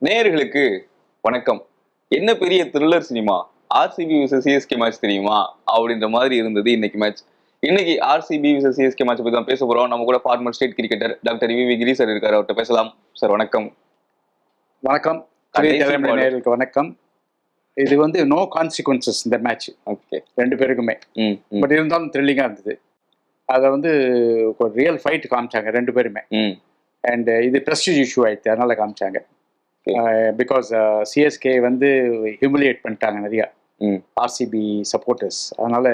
நேயர்களுக்கு வணக்கம். என்ன பெரிய thriller cinema, RCB versus CSK match தெரியுமா அப்படின்ற மாதிரி இருந்தது இன்னைக்கு மேட்ச். இன்னைக்கு ஆர்சிபி விசஸ் சிஎஸ்கே மேட்ச் பத்தி தான் பேச போறோம். நம்ம கூட former state cricketer doctor V Giri sir இருக்காரு, அவர்கிட்ட பேசலாம். சார் வணக்கம். வணக்கம் நேயர்களுக்கு வணக்கம். இது வந்து நோ கான்சிக்வன்சஸ் இந்த மேட்ச். ஓகே, ரெண்டு பேருக்குமே. பட் இருந்தாலும் த்ரில்லிங்கா இருந்தது. அதை வந்து ஒரு ரியல் ஃபைட் காமிச்சாங்க ரெண்டு பேருமே. அண்ட் இது ப்ரெஸ்டீஜ் இஷ்யூ ஆயிடுச்சு, அதனால காமிச்சாங்க. பிகாஸ் சிஎஸ்கே வந்து ஹியூமிலியேட் பண்ணிட்டாங்க நிறையா ஆர்சிபி சப்போர்ட்டர்ஸ், அதனால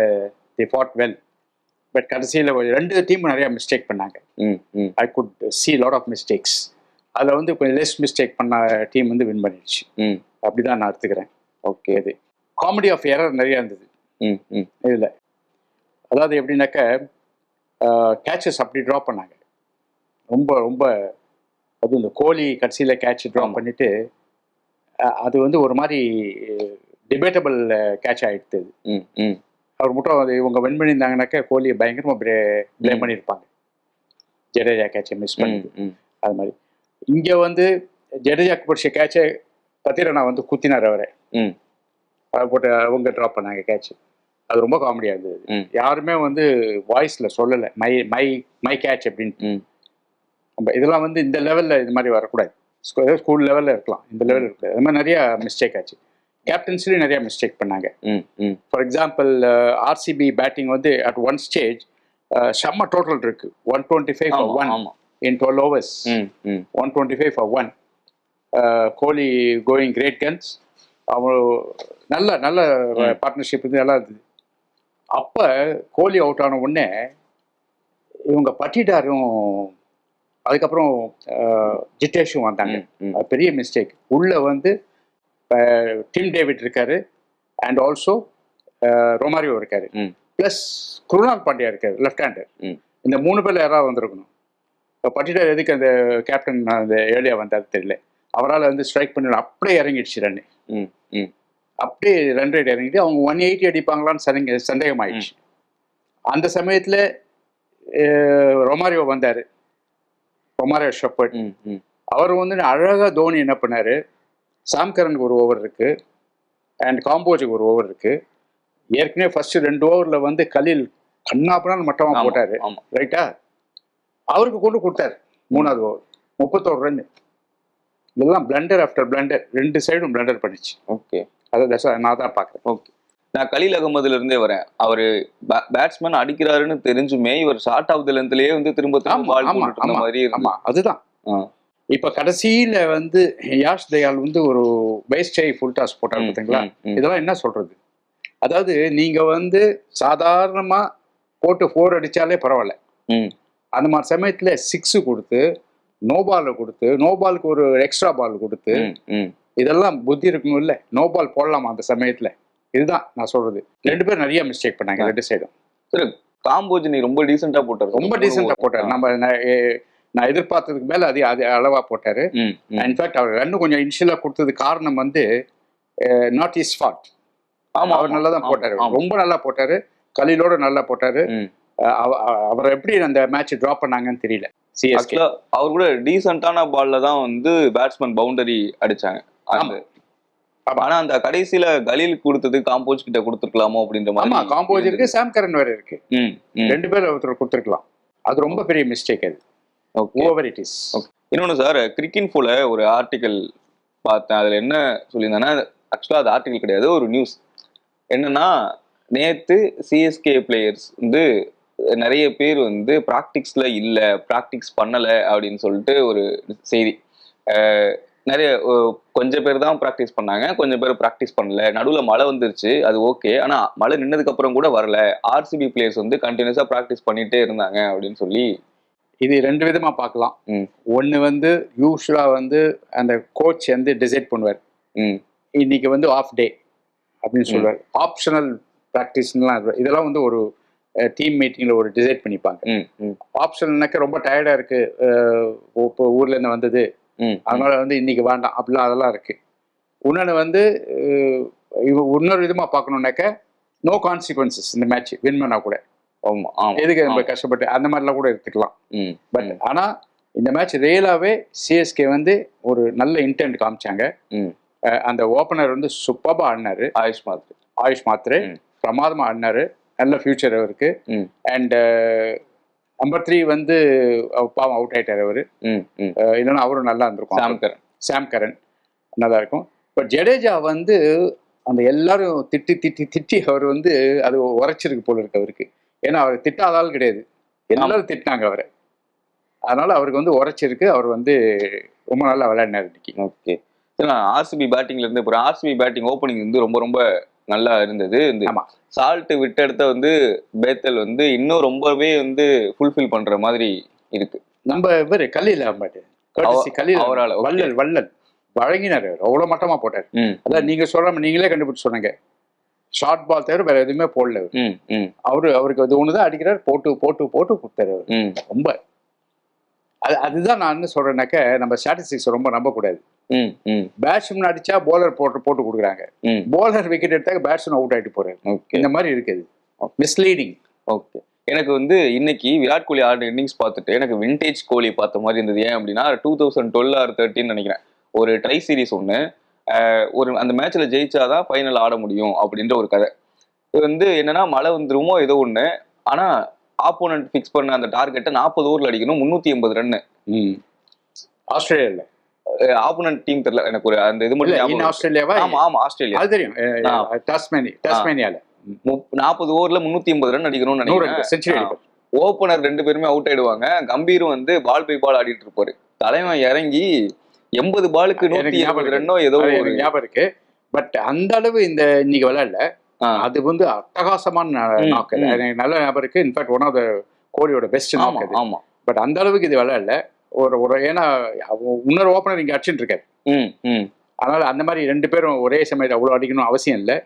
தே ஃபாட் வெல். பட் கடைசியில் ரெண்டு டீமும் நிறையா மிஸ்டேக் பண்ணாங்க. I could see lot of mistakes. அதில் வந்து கொஞ்சம் லெஸ் மிஸ்டேக் பண்ண டீம் வந்து வின் பண்ணிடுச்சு. அப்படிதான் நான் எடுத்துக்கிறேன். ஓகே, இது காமெடி ஆஃப் எரர் நிறையா இருந்தது இதில். அதாவது எப்படின்னாக்க கேட்சஸ் அப்படி ட்ராப் பண்ணாங்க ரொம்ப ரொம்ப. அது இந்த கோலி கடைசியில் கேட்ச் ட்ராப் பண்ணிட்டு அது வந்து ஒரு மாதிரி டிபேட்டபிள் கேட்ச் ஆகிடுது. அவர் மட்டும் அது இவங்க வின் பண்ணியிருந்தாங்கனாக்கா கோலியை பயங்கரமாக ப்ளேம் பண்ணியிருப்பாங்க, ஜடேஜா கேட்சை மிஸ் பண்ணி. அது மாதிரி இங்கே வந்து ஜடேஜாக்கு பிடிச்ச கேட்சை பத்திரனா வந்து குத்தினார் அவரை. அதை போட்டு அவங்க ட்ராப் பண்ணாங்க கேட்ச். அது ரொம்ப காமெடியாக இருந்தது. யாருமே வந்து வாய்ஸில் சொல்லலை மை மை மை கேட்ச் அப்படின்ட்டு. இதெல்லாம் வந்து இந்த லெவலில் இது மாதிரி வரக்கூடாது. ஸ்கூல் லெவலில் இருக்கலாம், இந்த லெவலில் இருக்கக்கூடாது. அது மாதிரி நிறையா மிஸ்டேக் ஆச்சு. கேப்டன்ஸ்லேயும் நிறையா மிஸ்டேக் பண்ணாங்க. ஃபார் எக்ஸாம்பிள் ஆர்சிபி பேட்டிங் வந்து அட் ஒன் ஸ்டேஜ் செம்ம டோட்டல் இருக்கு, 125 for 1 in 12 overs. 125 for 1. Kohli going great guns. அவங்க நல்ல நல்ல பார்ட்னர்ஷிப் இது நல்லா இருந்தது. அப்போ கோலி அவுட் ஆன உடனே இவங்க பட்டிடாரும் அதுக்கப்புறம் ஜிட்டேஷும் வந்தாங்க. பெரிய மிஸ்டேக். உள்ள வந்து டிம் டேவிட் இருக்காரு அண்ட் ஆல்சோ ரொமாரியோ இருக்காரு, பிளஸ் குருணால் பாண்டியா இருக்காரு லெஃப்ட் ஹேண்டர். இந்த மூணு பேர்ல யாராவது வந்திருக்கணும். இப்போ பட்டிடார் எதுக்கு அந்த கேப்டன் அந்த ஏர்லியா வந்தாரு தெரியல. அவரால் வந்து ஸ்ட்ரைக் பண்ணி அப்படியே இறங்கிடுச்சு ரன்னு. அப்படியே ரன் ரேட் இறங்கிட்டு அவங்க 180 அடிப்பாங்களான்னு சந்தேகம் ஆயிடுச்சு. அந்த சமயத்தில் ரொமாரியோ வந்தார், ரொமாரியோ ஷெப்பர்ட். அவர் வந்து அழகாக தோனி என்ன பண்ணார், சாம்கரனுக்கு ஒரு ஓவர் இருக்கு அண்ட் காம்போஜுக்கு ஒரு ஓவர் இருக்கு. ஏற்கனவே ஃபர்ஸ்ட் 2 ஓவரில் வந்து கலில் கண்ணாப்பனால் மட்டமாக போட்டார், ரைட்டா? அவருக்கு கொண்டு கொடுத்தாரு 3வது ஓவர் 31 ரன். இதெல்லாம் பிளண்டர் ஆஃப்டர் பிளண்டர், ரெண்டு சைடும் பிளண்டர் பண்ணிச்சு. ஓகே, அதை நான் தான் பார்க்குறேன். ஓகே, நான் கலீல் அகமதுல இருந்தே வரேன். அவரு பேட்ஸ்மேன் அடிக்கிறாருன்னு தெரிஞ்சுமே இவர் ஷார்ட் ஆஃப் தி லென்த்லயே வந்து திரும்ப மாதிரி. அதுதான். இப்ப கடைசியில வந்து யாஷ் தயால் வந்து ஒரு வேஸ்டை ஃபுல் டாஸ் போட்டார் பார்த்தீங்களா? இதெல்லாம் என்ன சொல்றது? அதாவது நீங்க வந்து சாதாரணமா போட்டு 4 அடிச்சாலே பரவாயில்ல. அந்த மாதிரி சமயத்துல 6 கொடுத்து நோ பால் கொடுத்து, நோ பாலுக்கு ஒரு எக்ஸ்ட்ரா பால் கொடுத்து, இதெல்லாம் புத்தி இருக்கணும் இல்ல? நோ பால் போடலாமா அந்த சமயத்துல? இதுதான் நான் சொல்றது. ரெண்டு பேரும் நிறைய மிஸ்டேக் பண்ணாங்க ரெண்டு சைடும். காம்போஜ் நீ ரொம்ப டீசெண்டா போட்டாரு, ரொம்ப டீசெண்டா போட்டாரு. நான் எதிர்பார்த்ததுக்கு மேல அது அளவா போட்டாரு. இன்ஃபேக்ட் அவர் ரன்னு கொஞ்சம் இனிஷியலா கொடுத்தது காரணம் வந்து நாட் இஸ் ஃபால்ட். ஆமா, அவர் நல்லா தான் போட்டாரு, ரொம்ப நல்லா போட்டாரு. கலீலோட நல்லா போட்டாரு. அவர் எப்படி அந்த மேட்ச் டிராப் பண்ணாங்கன்னு தெரியல. சிஎஸ்கே அவர் கூட டீசென்டான பால்ல தான் வந்து பேட்ஸ்மேன் பவுண்டரி அடிச்சாங்க. ஆனா அந்த கடைசியில கலீல் கொடுத்தது காம்போஜ் கிட்ட கொடுத்துருக்கலாமோ அப்படின்ற மாதிரி. ஆமா, காம்போஜ் இருக்கு, சாம் கரன் வேற இருக்கு. ரெண்டு பேரும் ஒருத்தர் கொடுத்துருக்கலாம். அது ரொம்ப பெரிய மிஸ்டேக். அது ஓவர் இட் இஸ். இன்னொன்னு சார், கிரிக்கின்ஃபோல ஒரு ஆர்டிக்கல் பார்த்தேன். அதுல என்ன சொல்லியிருந்தேன்னா, ஆக்சுவலா அது ஆர்டிக்கல் கிடையாது, ஒரு நியூஸ். என்னன்னா, நேத்து சிஎஸ்கே பிளேயர்ஸ் வந்து நிறைய பேர் வந்து ப்ராக்டிக்ஸ்ல இல்ல, ப்ராக்டிக்ஸ் பண்ணல அப்படின்னு சொல்லிட்டு ஒரு செய்தி. நிறைய கொஞ்சம் பேர் தான் ப்ராக்டிஸ் பண்ணாங்க, கொஞ்சம் பேர் ப்ராக்டிஸ் பண்ணல. நடுவில் மழை வந்துருச்சு, அது ஓகே. ஆனா மழை நின்னதுக்கு அப்புறம் கூட வரல. ஆர்சிபி பிளேயர்ஸ் வந்து கண்டினியூஸா ப்ராக்டிஸ் பண்ணிட்டே இருந்தாங்க அப்படின்னு சொல்லி. இது ரெண்டு விதமா பார்க்கலாம். ஒன்னு வந்து யூஸ்வலா வந்து அந்த கோச் வந்து டிசைட் பண்ணுவார், இன்னைக்கு வந்து ஆஃப் டே அப்படின்னு சொல்லுவார். ஆப்ஷனல் ப்ராக்டிஸ்லாம் இதெல்லாம் வந்து ஒரு டீம் மீட்டிங்ல ஒரு டிசைட் பண்ணிப்பாங்க. ஆப்ஷனல்னாக்க ரொம்ப டயர்டா இருக்கு, இப்போ ஊர்ல இருந்து வந்தது, அதனால வந்து இன்னைக்கு வேண்டாம் அப்படிலாம் அதெல்லாம் இருக்கு. இன்னொன்று வந்து இன்னொரு விதமா பார்க்கணுன்னாக்க நோ கான்சிக்வன்சஸ். இந்த மேட்ச் வின் பண்ணா கூட எதுக்கு நம்ம கஷ்டப்பட்டு அந்த மாதிரிலாம் கூட எடுத்துக்கலாம். பட் ஆனா இந்த மேட்ச் ரியலாகவே சிஎஸ்கே வந்து ஒரு நல்ல இன்டென்ட் காமிச்சாங்க. அந்த ஓப்பனர் வந்து சூப்பராக ஆடினாரு. ஆயுஷ் மாத்ரே பிரமாதமாக ஆடினாரு. நல்ல ஃபியூச்சர் அவருக்கு. அண்ட் நம்பர் 3 வந்து பாவம் அவுட் ஆயிட்டார் அவரு. இல்லைன்னா அவரும் நல்லா இருந்திருக்கும். சாம் கரன் நல்லா இருக்கும். பட் ஜடேஜா வந்து அந்த எல்லாரும் திட்டி அவர் வந்து அது உரைச்சிருக்கு போல இருக்கு அவருக்கு. ஏன்னா அவர் திட்டாதாலும் கிடையாது, எல்லாரும் திட்டினாங்க அவரை. அதனால அவருக்கு வந்து உரைச்சிருக்கு. அவர் வந்து ரொம்ப நல்லா விளையாடினார் இன்னைக்கு. ஓகே, ஆர்சிபி பேட்டிங்ல இருந்து இப்போ ஆர்சிபி பேட்டிங் ஓப்பனிங் வந்து ரொம்ப ரொம்ப நல்லா இருந்தது. சால்ட் விட்டெடுத்த வந்து பேத்தல் வந்து இன்னும் ரொம்பவே வந்து ஃபுல்ஃபில் பண்ற மாதிரி இருக்கு. நம்ம இவர் கல்லில் அவரால் வள்ளல் வழங்கினார். அவ்வளவு மட்டமா போட்டார். அதான் நீங்க சொல்ற நீங்களே கண்டுபிடிச்சு சொன்னீங்க. ஷார்ட் பால் தவிர வேற எதுவுமே போடல. அவருக்கு அது ஒண்ணுதான் அடிக்கிறார். போட்டு போட்டு போட்டு கொடுத்தாரு. ரொம்ப அதுதான் நான் என்ன சொல்றேன்னாக்க, நம்ம ஸ்டாட்டிஸ்டிக்ஸ் ரொம்ப நம்பக்கூடாது. பேட்ஸ்மேன் அடிச்சா போலர் போட்டு கொடுக்குறாங்க. போலர் விக்கெட் எடுத்தாக்க பேட்ஸ்மேன் அவுட் ஆயிட்டு போறாரு. இந்த மாதிரி இருக்குது. மிஸ்லீடிங். ஓகே, எனக்கு வந்து இன்னைக்கு விராட் கோலி ஆடின இன்னிங்ஸ் பார்த்துட்டு எனக்கு விண்டேஜ் கோலி பார்த்த மாதிரி இருந்தது. ஏன் அப்படின்னா 2012 or 13 நினைக்கிறேன், ஒரு ட்ரை சீரீஸ் ஒன்று, ஒரு அந்த மேட்ச்ல ஜெயிச்சாதான் ஃபைனல் ஆட முடியும் அப்படின்ற ஒரு கதை. இது வந்து என்னன்னா மழை வந்துருமோ ஏதோ ஒன்று, ஆனா ஆப்போனன்ட் ஃபிக்ஸ் பண்ண அந்த டார்கெட்டை 40 ஓவர்ல அடிக்கணும், 380 ரன். ஆஸ்திரேலியாவில் ஆப்போனன்ட் டீம் தெரியல எனக்கு, ஒரு அந்த இது மட்டும் ஆஸ்திரேலியாவா? ஆமா ஆஸ்திரேலியா, அது தெரியும். டாஸ்மேனியால 40 ஓவர்ல 380 ரன் அடிக்கணும்னு நினைக்கிறேன். ஓப்பனர் 2 பேருமே அவுட் ஆயிடுவாங்க. கம்பீரும் வந்து பால் பை பால் ஆடிட்டு இருப்பாரு. தலைவன் இறங்கி 80 பாலுக்கு 180 ரன்னோ ஏதோ ஒரு ஞாபகம் இருக்கு. பட் அந்த அளவு இந்த இன்னைக்கு விளையாடல. அது வந்து அட்டகாசமான நாக்கல். எனக்கு நல்ல ஞாபகம் இருக்கு. இன்ஃபேக்ட் ஒன் ஆஃப் த கோலியோட பெஸ்ட் நாக்கல். ஆமா, பட் அந்த அளவுக்கு இது விளையாடல. ஒரு ஏன்னா இன்னொரு ஓப்பனர் இங்க அடிச்சுட்டு இருக்காரு. அதனால அந்த மாதிரி 2 பேரும் ஒரே சமயத்தில் அவ்வளவு அடிக்கணும் அவசியம் இல்லை.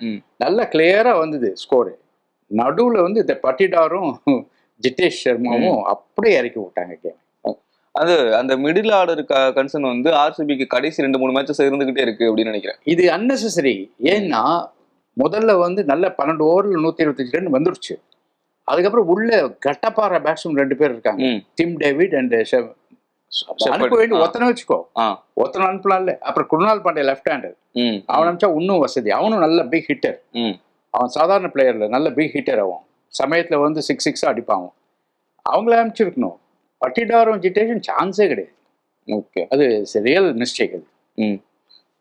நல்ல கிளியரா வந்தது ஸ்கோரு. நடுவுல வந்து இந்த பட்டிடாரும் ஜிதேஷ் சர்மாவும் அப்படியே இறக்கி விட்டாங்க கேம். அது அந்த மிடில் ஆர்டர் கன்சர்ன் வந்து ஆர்சிபிக்கு கடைசி 2-3 மேட்சஸ் இருந்துகிட்டே இருக்கு அப்படின்னு நினைக்கிறேன். இது அன்னெசரி. ஏன்னா முதல்ல வந்து நல்ல 12 ஓவர்ல 125 ரன் வந்துருச்சு. அதுக்கப்புறம் உள்ள கட்டப்பாற பேட்ஸ்மேன் 2 பேர் இருக்காங்க, டிம் டேவிட் அண்ட் அனுப்ப வேண்டி ஒத்தனை வச்சுக்கோ. ஒத்தனை அனுப்பலாம்ல. அப்புறம் குருணால் பாண்டே லெஃப்ட் ஹேண்டர், அவன் அனுப்பிச்சா இன்னும் வசதி. அவனும் நல்ல பிக் ஹிட்டர். அவன் சாதாரண பிளேயர்ல நல்ல பிக் ஹிட்டர். அவன் சமயத்துல வந்து 6 அடிப்பான். அவங்கள அனுப்பிச்சிருக்கணும். பட்டிடாரும் ஜிட்டேஷன் சான்ஸே கிடையாது. ஓகே, அது ரியல் மிஸ்டேக். அது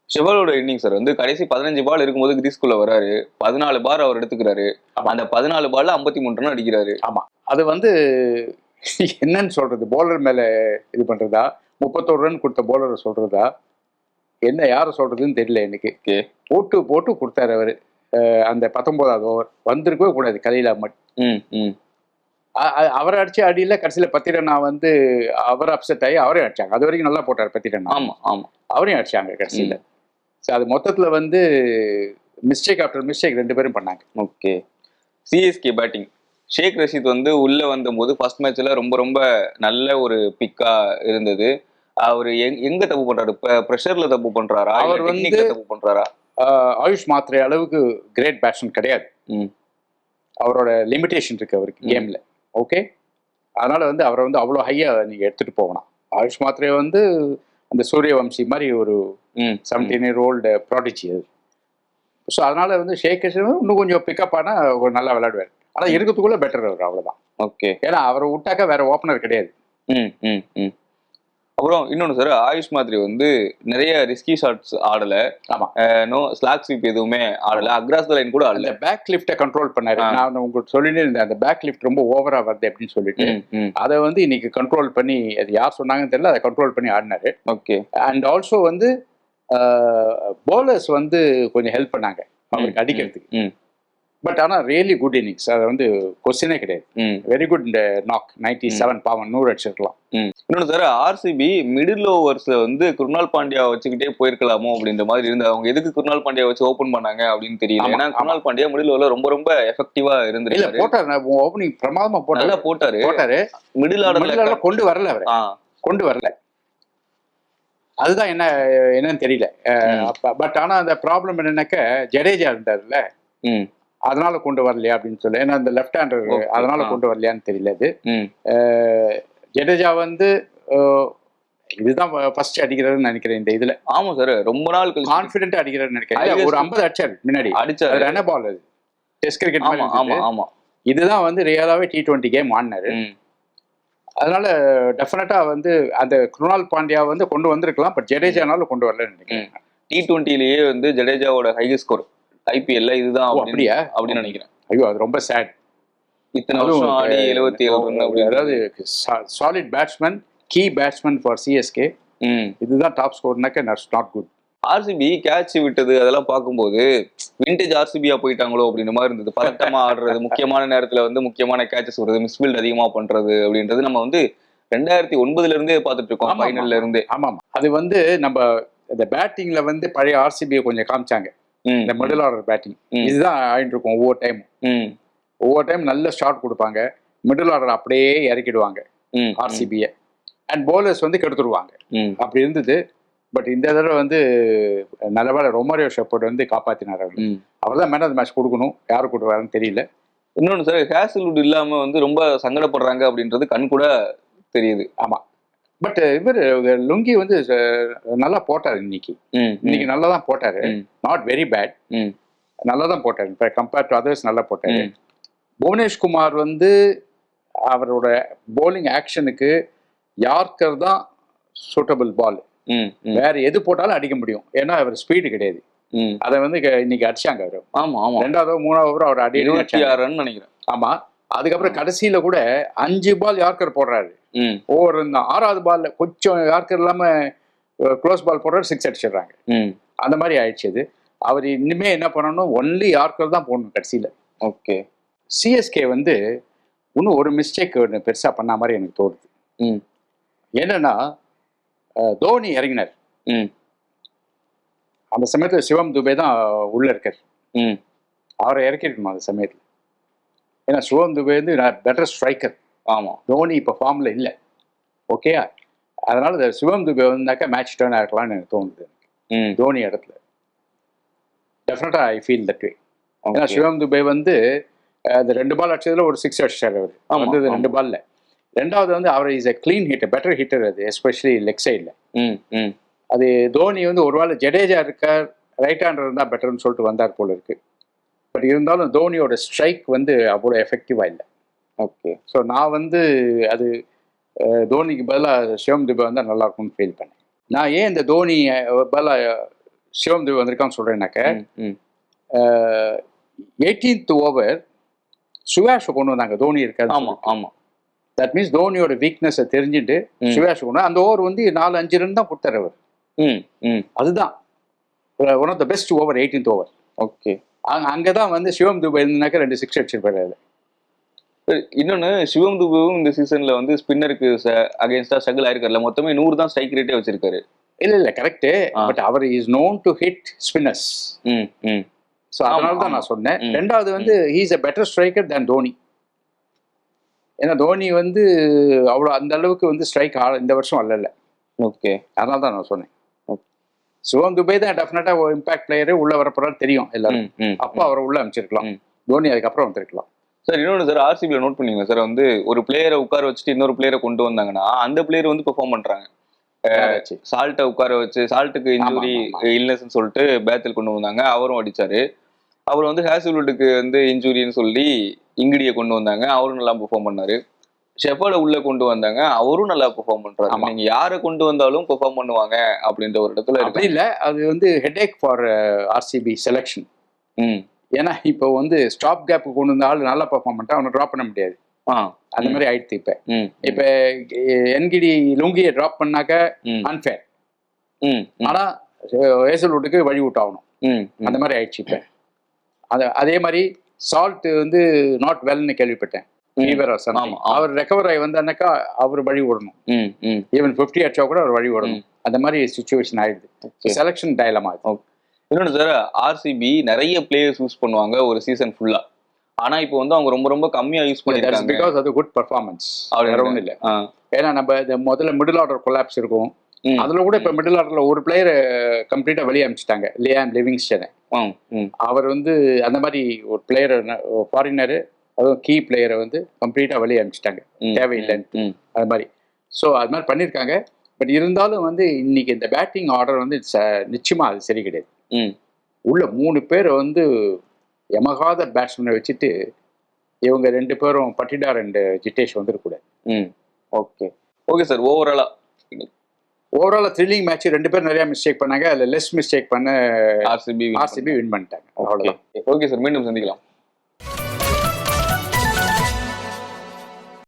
ஷெவாலோட இன்னிங்ஸ் வந்து கடைசி 15 பால் இருக்கும்போது கிரீஸ்குள்ள வராரு. 14 பார் அவர் எடுத்துக்கிறாரு. அந்த 14 பால்ல 53 ரன் அடிக்கிறாரு. ஆமா, அது வந்து என்னன்னு சொல்றது, போலர் மேல இது பண்றதா, 31 ரன் கொடுத்த போலரை சொல்றதா, என்ன யார சொல்றதுன்னு தெரியல எனக்கு. போட்டு போட்டு கொடுத்தாரு அவரு. அந்த 19வது ஓவர் வந்திருக்கவே கூடாது. கலையில மட்டும் அவரை அடிச்சு அடியில கடைசியில 10 ரன் வந்து அவர் அப்செட் ஆகி அவரே அடிச்சாங்க. அது வரைக்கும் நல்லா போட்டார் 10 ரன். அவரையும் அடிச்சாங்க கடைசியில. அது மொத்தத்துல வந்து மிஸ்டேக் ஆஃப்டர் மிஸ்டேக் 2 பேரும் பண்ணாங்க. Okay, CSK batting. Shaik Rasheed வந்து உள்ள வந்த போது ஃபர்ஸ்ட் மேட்ச்ல ரொம்ப ரொம்ப நல்ல ஒரு பிக்கா இருந்தது. அவரு எங்க தப்பு பண்றாரு? பிரஷர்ல தப்பு பண்றாரா? அவர் வந்து தப்பு பண்றாரா? ஆயுஷ் மாத்ரே அளவுக்கு கிரேட் பேட்ஸ்மேன் கிடையாது. அவரோட லிமிடேஷன் இருக்கு அவருக்கு கேம்ல. ஓகே, அதனால வந்து அவரை வந்து அவ்வளோ ஹையா நீங்க எடுத்துட்டு போகணும். ஆயுஷ் மாத்ரே வந்து அந்த சூரியவம்சி மாதிரி ஒரு 17-year-old ப்ராடிஜி அது. ஸோ அதனால வந்து ஷேக் ரஷீத் இன்னும் கொஞ்சம் பிக்கப் ஆனா நல்லா விளையாடுவார். ஆனா இருக்கிறதுக்குள்ள பெட்டர் அவர், அவ்வளவுதான். ஓகே, ஏன்னா அவரை விட்டாக்க வேற ஓப்பனர் கிடையாது. அப்புறம் இன்னொன்னு சார், ஆயுஷ் மாத்ரே வந்து நிறைய ரிஸ்கி ஷாட்ஸ் ஆடல. ஆமா, நோ ஸ்லாக் ஸ்வீப் எதுவுமே ஆடல. அக்ராஸ் த லைன் கூட ஆடல. பேக் லிஃப்ட்டை கண்ட்ரோல் பண்ணாரு. நான் உங்களுக்கு சொல்லிட்டே இருந்தேன், அந்த பேக் லிஃப்ட் ரொம்ப ஓவரா வருது அப்படின்னு சொல்லிட்டு. அதை வந்து இன்னைக்கு கண்ட்ரோல் பண்ணி, அது யார் சொன்னாங்கன்னு தெரியல, அதை கண்ட்ரோல் பண்ணி ஆடினாரு. ஓகே, அண்ட் ஆல்சோ வந்து பவுலர்ஸ் வந்து கொஞ்சம் ஹெல்ப் பண்ணாங்க அவருக்கு அடிக்கிறதுக்கு. பட் ஆனால் ரியலி குட் இன்னிங்ஸ். அதை வந்து கொஸ்டினே கிடையாது. Very good. இந்த நாக் 97 பாவம் 100 அடிச்சிருக்கலாம். இன்னொன்று சார், ஆர்சிபி மிடில் ஓவர்ஸ்ல வந்து குருணால் பாண்டியா வச்சுக்கிட்டே போயிருக்கலாமோ அப்படின்ற மாதிரி இருந்து, அவங்க எதுக்கு குருணால் பாண்டியா வச்சு ஓபன் பண்ணாங்க அப்படின்னு தெரியல. ஏன்னா குருணால் பாண்டியா மிடில் ஓவர்ல ரொம்ப ரொம்ப எஃபெக்டிவா இருந்திருக்காரு. போட்டாரு ஓப்பனிங் பிரமாதமா போட்டாரு. மிடில் ஆர்டர்ல கொண்டு வரல அவர். கொண்டு வரல. அதுதான் என்னன்னு தெரியல. பட் ஆனா அந்த ப்ராப்ளம் என்னன்னாக்க, ஜடேஜா இருந்தாருல்ல, அதனால கொண்டு வரலையா அப்படின்னு சொல்லு. ஏன்னா இந்த லெஃப்ட் ஹேண்டர், அதனால கொண்டு வரலையான்னு தெரியல. அது ஜடேஜா வந்து இதுதான் ஃபர்ஸ்ட் அடிக்கிறதுன்னு நினைக்கிறேன் இந்த இதுல. ஆமா சார், ரொம்ப நாள் கான்ஃபிடென்ட்டா அடிக்கிறதுன்னு நினைக்கிறேன். ஒரு 50 அடிச்சாரு முன்னாடி அடிச்சாரு. ரன் பால் அது டெஸ்ட் கிரிக்கெட். ஆமா ஆமா ஆமா. இதுதான் வந்து ரியலாவே T20 கேம் ஆடினாரு. அதனால டெஃபினட்டா வந்து அந்த குருணால் பாண்டியா வந்து கொண்டு வந்திருக்கலாம். பட் ஜடேஜானால கொண்டு வரலன்னு நினைக்கிறேன். T20லயே வந்து ஜடேஜாவோட ஹையஸ்ட் ஸ்கோர் IPL இதுதான் அப்படியா அப்படின்னு நினைக்கிறேன். ஐயோ அது ரொம்ப சேட். இத்தனை வருஷம் ஆடி 77 ரன். அதாவது solid batsman, key batsman for CSK. இதுதான் டாப் ஸ்கோர்னாக்க நாட் குட். ஆர்சிபி கேட்ச் விட்டது அதெல்லாம் பார்க்கும்போது விண்டேஜ் ஆர்சிபியா போயிட்டாங்களோ அப்படின்ற மாதிரி இருந்தது. பதட்டமா ஆடுறது, முக்கியமான நேரத்துல வந்து முக்கியமான கேட்சஸ் வருது, மிஸ்ஃபீல்ட் அதிகமா பண்றது அப்படின்றது நம்ம வந்து 2009 இருந்தே பார்த்துட்டு இருக்கோம். ஃபைனல்ல இருந்தே. ஆமா, அது வந்து நம்ம இந்த பேட்டிங்ல வந்து பழைய ஆர்சிபியை கொஞ்சம் காமிச்சாங்க. இந்த மிடில் ஆர்டர் பேட்டிங் இதுதான் ஆயிட்டு இருக்கும். ஒவ்வொரு டைம் நல்ல ஷாட் கொடுப்பாங்க, மிடில் ஆர்டர் அப்படியே இறக்கிடுவாங்க ஆர்சிபியை. அண்ட் பவுலர்ஸ் வந்து கெடுத்துருவாங்க. அப்படி இருந்தது. பட் இந்த தடவை வந்து நல்லவேளை ரொமாரியோ ஷெப்பர்ட் வந்து காப்பாத்தினார். அவர் தான் மேன் ஆஃப் தி மேட்ச் கொடுக்கணும். யாரு கொடுக்குறாருன்னு தெரியல. இன்னொன்று சார், ஹேசல்வுட் இல்லாம வந்து ரொம்ப சங்கடப்படுறாங்க அப்படின்றது கண் கூட தெரியுது. ஆமா, பட் இவர் லுங்கி வந்து நல்லா போட்டாரு இன்னைக்கு நல்லா தான் போட்டாரு. நாட் வெரி பேட், நல்லா தான் போட்டாரு. இப்போ கம்பேர்ட் டு அதர்ஸ் நல்லா போட்டாரு. புவனேஷ்குமார் வந்து அவரோட போலிங் ஆக்ஷனுக்கு யார்கர் தான் சூட்டபிள் பால். வேற எது போட்டாலும் அடிக்க முடியும். ஏன்னா அவர் ஸ்பீடு கிடையாது. அதை வந்து இன்னைக்கு அடிச்சாங்க அவரு. ஆமா ஆமா, 2வது 3வது ஓவர் அவர் அடி 26 நினைக்கிறேன். ஆமா, அதுக்கப்புறம் கடைசியில கூட 5 பால் யார்கர் போடுறாரு. ஓவர் இருந்தான் 6வது பால்ல கொஞ்சம் யார்கர் இல்லாம க்ளோஸ் பால் போடுறாரு, 6 அடிச்சிடுறாங்க. அந்த மாதிரி ஆயிடுச்சு. அது அவர் இனிமே என்ன பண்ணணும், ஒன்லி யார்கர் தான் போடணும் கடைசியில. ஓகே, சிஎஸ்கே வந்து இன்னும் ஒரு மிஸ்டேக் பெருசா பண்ண மாதிரி எனக்கு தோணுது. என்னன்னா தோனி இறங்கினார். அந்த சமயத்துல சிவம் துபே தான் உள்ள இருக்கார். அவரை இறக்கிருக்கணும் அந்த சமயத்துல. ஏன்னா சிவம் துபே வந்து பெட்டர் ஸ்ட்ரைக்கர். ஆமா, தோனி இப்ப ஃபார்ம்ல இல்லை. ஓகேயா, அதனால சிவம் துபே வந்தாக்கா மேட்ச் டர்ன் ஆகலாம்னு எனக்கு தோணுது. தோனி இடத்துல டெஃபினட்டா ஐ ஃபீல் தட் வே. ஏன்னா சிவம் துபே வந்து அந்த 2 பால் அடிச்சதுல ஒரு 6 அடிச்சார் அவர். வந்தது 2 பால்ல. 2வது வந்து அவர் is a clean hitter, better hitter. அது எஸ்பெஷலி லெக் சைட்ல. அது தோனி வந்து ஒருவேளை ஜடேஜா இருக்கார், ரைட் ஹேண்டர் இருந்தால் பெட்டர்னு சொல்லிட்டு வந்தார் போல இருக்கு. பட் இருந்தாலும் தோனியோட ஸ்ட்ரைக் வந்து அவ்வளோ எஃபெக்டிவா இல்லை. ஓகே, ஸோ நான் வந்து அது தோனிக்கு பதிலாக சிவம் துபே வந்தால் நல்லா இருக்கும்னு ஃபீல் பண்ணேன். நான் ஏன் இந்த தோனி பதிலாக சிவம் துபே வந்திருக்கான்னு சொல்றேன்னாக்க 18th ஓவர் சுயாஷை கொண்டு வந்தாங்க. தோனி இருக்காது. ஆமா ஆமா, தட் மீன்ஸ் தோனியோட வீக்னஸை தெரிஞ்சுட்டு சுயாஷ் கொண்டு அந்த ஓவர் வந்து 4-5 ரன் தான் கொடுத்தாரு அவர். அதுதான் one of the best over 18th over. Okay, அங்கதான் வந்து சிவம் துபே இருந்தாக்க 2 6 அடிச்சிருப்பாரு. இன்னொன்னு, சிவம் துபேவும் இந்த சீசன்ல வந்து ஸ்பின்னருக்கு அகைன்ஸ்டா ஸ்ட்ரகிள் ஆயிருக்காருல. மொத்தமே 100 தான் ஸ்ட்ரைக் ரேட்டே வச்சிருக்காரு. இல்ல கரெக்ட். பட் அவர் is known to hit spinners. So அதனால தான் நான் சொன்னேன். 2வது வந்து he is a better striker than Dhoni. ஏன்னா தோனி வந்து அவ்வளோ அந்த அளவுக்கு வந்து ஸ்ட்ரைக் இந்த வருஷம் அல்ல. ஓகே, அதனால தான் நான் சொன்னேன். சிவம் துபே தான் டெஃபினட்டா இம்பாக்ட் பிளேயரு உள்ள வரப்போறாரு தெரியும் எல்லாரும். அப்போ அவரை உள்ள அமைச்சிருக்கலாம். தோனி அதுக்கப்புறம் வந்திருக்கலாம். சார் இன்னொன்று சார், ஆர்சிபியில் நோட் பண்ணீங்களா சார், வந்து ஒரு பிளேயரை உட்கார வச்சுட்டு இன்னொரு பிளேயரை கொண்டு வந்தாங்கன்னா அந்த பிளேயர் வந்து பெர்ஃபார்ம் பண்றாங்க. சால்ட்டை உட்கார வச்சு, சால்ட்டுக்கு இன்ஜுரி இல்னஸ்ன்னு சொல்லிட்டு பேத்தில் கொண்டு வந்தாங்க, அவரும் அடிச்சாரு. அவர் வந்து ஹேசல்வுட்டுக்கு வந்து இன்ஜுரின்னு சொல்லி இங்கிடியை கொண்டு வந்தாங்க, அவரும் நல்லா பெர்ஃபார்ம் பண்ணாரு. ஷெஃபர்டை உள்ள கொண்டு வந்தாங்க, அவரும் நல்லா பெர்ஃபார்ம் பண்றாரு. நீங்க யாரை கொண்டு வந்தாலும் பெர்ஃபார்ம் பண்ணுவாங்க அப்படின்ற ஒரு இடத்துல அப்படி இல்லை. அது வந்து ஹெட்ஏக் ஃபார் ஆர்சிபி செலெக்ஷன். ஏன்னா இப்போ வந்து ஸ்டாப் கேப் கொண்டு வந்த ஆள் நல்லா பெர்ஃபார்ம் பண்ணிட்டா அவனை ட்ராப் பண்ண முடியாது. அந்த மாதிரி ஆயிடுச்சு. இப்ப என்கிடி லுங்கியை டிராப் பண்ணாக்க அன்ஃபேர். ஆனா ஹேசல்வுட்டுக்கு வழி விட்டாகணும். அந்த மாதிரி ஆயிடுச்சு. இப்ப அதே மாதிரி சால்ட் வந்து நாட் வெல்னு கேள்விப்பட்டேன். அவர் ரெக்கவர் ஆகி வந்தாக்கா அவர் வழி விடணும். ஈவன் 50 அடிச்சா கூட அவர் வழி விடணும். அந்த மாதிரி சிச்சுவேஷன் ஆயிடுது. Selection dilemma. இன்னொன்று சார், ஆர்சிபி நிறைய பிளேயர்ஸ் யூஸ் பண்ணுவாங்க ஒரு சீசன் ஃபுல்லா. ஆனா இப்போ வந்து அவங்க ரொம்ப ரொம்ப கம்மியா யூஸ் பண்ணிருக்காங்க. பிகாஸ் அது குட் பெர்ஃபார்மன்ஸ். வேற ஒன்றும் இல்லை. ஏன்னா நம்ம முதல்ல மிடில் ஆர்டர் கொலாப்ஸ் இருக்கும். அதுல கூட இப்ப மிடில் ஆர்டர்ல ஒரு பிளேயரை கம்ப்ளீட்டா வெளியே அனுப்பிச்சிட்டாங்க, லியாம் லிவிங்ஸ்டனை. அவர் வந்து அந்த மாதிரி ஒரு பிளேயர் ஃபாரினரு, அதுவும் கீ பிளேயரை வந்து கம்ப்ளீட்டா வெளியே அனுப்பிச்சிட்டாங்க, தேவையில்லைன்னு. அது மாதிரி ஸோ அது மாதிரி பண்ணியிருக்காங்க. பட் இருந்தாலும் வந்து இன்னைக்கு இந்த பேட்டிங் ஆர்டர் வந்து நிச்சயமா அது சரி கிடையாது. உள்ள 3 பேர் வந்து எமகாத பேட்ஸ்மேனை வச்சுட்டு இவங்க 2 பேரும் பட்டிடார் அண்ட் ஜிட்டேஷ் வந்துடக்கூடாது. Okay okay sir. ஓவராலா த்ரில்லிங் மேட்ச். 2 பேர் நிறைய மிஸ்டேக் பண்ணாங்க, அதில் லெஸ் மிஸ்டேக் பண்ண ஆர்சிபி வின் பண்ணிட்டாங்க. அவ்வளோதான். ஓகே சார், மீண்டும் சந்திக்கலாம்.